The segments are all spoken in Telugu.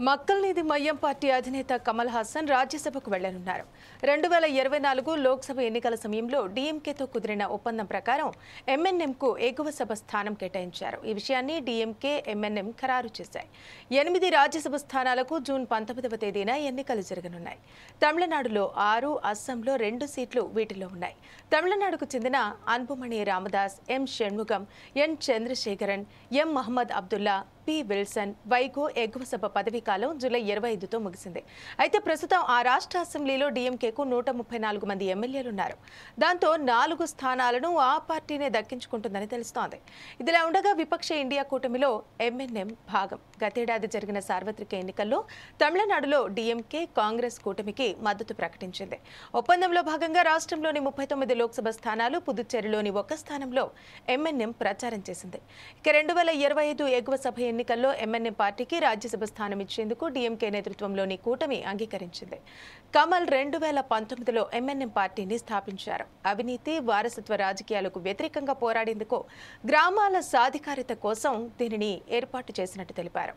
మక్కల్నిధి మయ్యం పార్టీ అధినేత కమల్ హాసన్ రాజ్యసభకు వెళ్లనున్నారు. 2024 లోక్సభ ఎన్నికల సమయంలో డీఎంకేతో కుదిరిన ఒప్పందం ప్రకారం ఎంఎన్ఎంకు ఎగువ సభ స్థానం కేటాయించారు. ఈ విషయాన్ని డీఎంకే, ఎంఎన్ఎం ఖరారు చేశాయి. 8 రాజ్యసభ స్థానాలకు జూన్ 19వ తేదీన ఎన్నికలు జరగనున్నాయి. తమిళనాడులో 6, అస్సాంలో 2 సీట్లు వీటిలో ఉన్నాయి. తమిళనాడుకు చెందిన అన్బుమణి రామదాస్, ఎం షణ్ముగం, ఎన్ చంద్రశేఖరన్, ఎం మహమ్మద్ అబ్దుల్లా, పి విల్సన్, వైగో ఎగువ సభ పదవీ కాలం జూలై 25తో ముగిసింది. అయితే ప్రస్తుతం ఆ రాష్ట్ర అసెంబ్లీలో డీఎంకేకు 134 మంది ఎమ్మెల్యేలున్నారు. దాంతో 4 స్థానాలను ఆ పార్టీనే దక్కించుకుంటుందని తెలుస్తోంది. ఇదిలా ఉండగా విపక్ష ఇండియా కూటమిలో ఎంఎన్ఎం భాగం. గతేడాది జరిగిన సార్వత్రిక ఎన్నికల్లో తమిళనాడులో డీఎంకే, కాంగ్రెస్ కూటమికి మద్దతు ప్రకటించింది. ఒప్పందంలో భాగంగా రాష్ట్రంలోని 39 లోక్సభ స్థానాలు, పుదుచ్చేరిలోని 1 స్థానంలో ఎంఎన్ఎం ప్రచారం చేసింది. ఇక 2025 ఎగువ సభ ఎన్నికల్లో ఎంఎన్ఎం పార్టీకి రాజ్యసభ స్థానం ఇచ్చేందుకు డీఎంకే నేతృత్వంలోని కూటమి అంగీకరించింది. కమల్ 2019లో ఎంఎన్ఎం పార్టీని స్థాపించారు. అవినీతి, వారసత్వ రాజకీయాలకు వ్యతిరేకంగా పోరాడేందుకు గ్రామాల సాధికారిత కోసం దీనిని ఏర్పాటు చేసినట్టు తెలిపారు.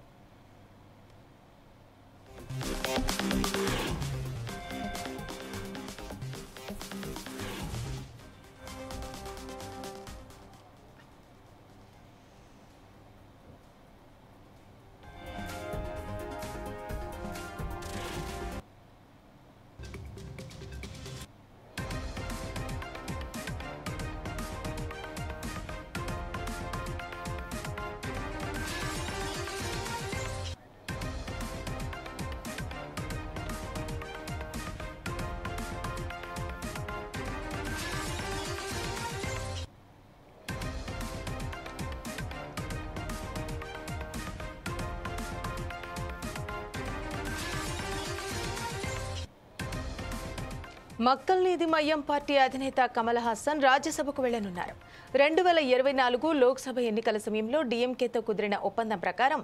మక్కల్నిధి మయ్యం పార్టీ అధినేత కమల్ హాసన్ రాజ్యసభకు వెళ్లనున్నారు. 2024 లోక్సభ ఎన్నికల సమయంలో డీఎంకేతో కుదిరిన ఒప్పందం ప్రకారం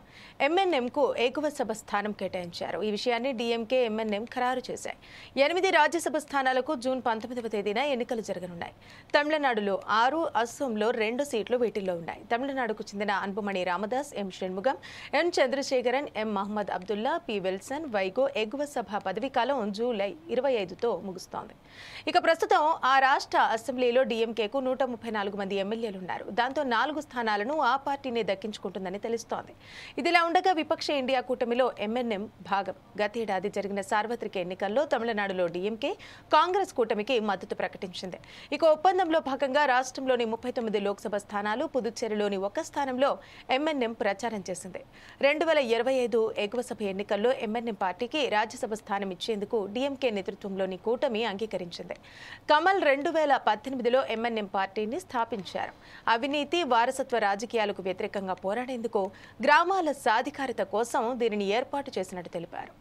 ఎంఎన్ఎంకు ఎగువ సభ స్థానం కేటాయించారు. ఈ విషయాన్ని డీఎంకే, ఎంఎన్ఎం ఖరారు చేశాయి. 8 రాజ్యసభ స్థానాలకు జూన్ 19వ తేదీన ఎన్నికలు జరగనున్నాయి. తమిళనాడులో 6, అస్సాంలో 2 సీట్లు వీటిల్లో ఉన్నాయి. తమిళనాడుకు చెందిన అన్బుమణి రామదాస్, ఎం షణ్ముగం, ఎన్ చంద్రశేఖరన్, ఎం మహమ్మద్ అబ్దుల్లా, పి విల్సన్, వైగో ఎగువ సభ పదవీ కాలం జూలై 25తో ముగుస్తోంది. ఇక ప్రస్తుతం ఆ రాష్ట్ర అసెంబ్లీలో డీఎంకేకు 134 మంది ఎమ్మెల్యేలున్నారు. దాంతో 4 స్థానాలను ఆ పార్టీనే దక్కించుకుంటుందని తెలుస్తోంది. ఇదిలా ఉండగా విపక్ష ఇండియా కూటమిలో ఎంఎన్ఎం భాగం. గతేడాది జరిగిన సార్వత్రిక ఎన్నికల్లో తమిళనాడులో డీఎంకే, కాంగ్రెస్ కూటమికి మద్దతు ప్రకటించింది. ఇక ఒప్పందంలో భాగంగా రాష్ట్రంలోని 39 లోక్సభ స్థానాలు, పుదుచ్చేరిలోని 1 స్థానంలో ఎంఎన్ఎం ప్రచారం చేసింది. 2025 ఎగువ సభ ఎన్నికల్లో ఎంఎన్ఎం పార్టీకి రాజ్యసభ స్థానం ఇచ్చేందుకు డీఎంకే నేతృత్వంలోని కూటమి అంగీకరించింది. కమల్ 2018లో ఎంఎన్ఎం పార్టీని స్థాపించారు. అవినీతి, వారసత్వ రాజకీయాలకు వ్యతిరేకంగా పోరాడేందుకు గ్రామాల సాధికారిత కోసం దీనిని ఏర్పాటు చేసినట్టు తెలిపారు.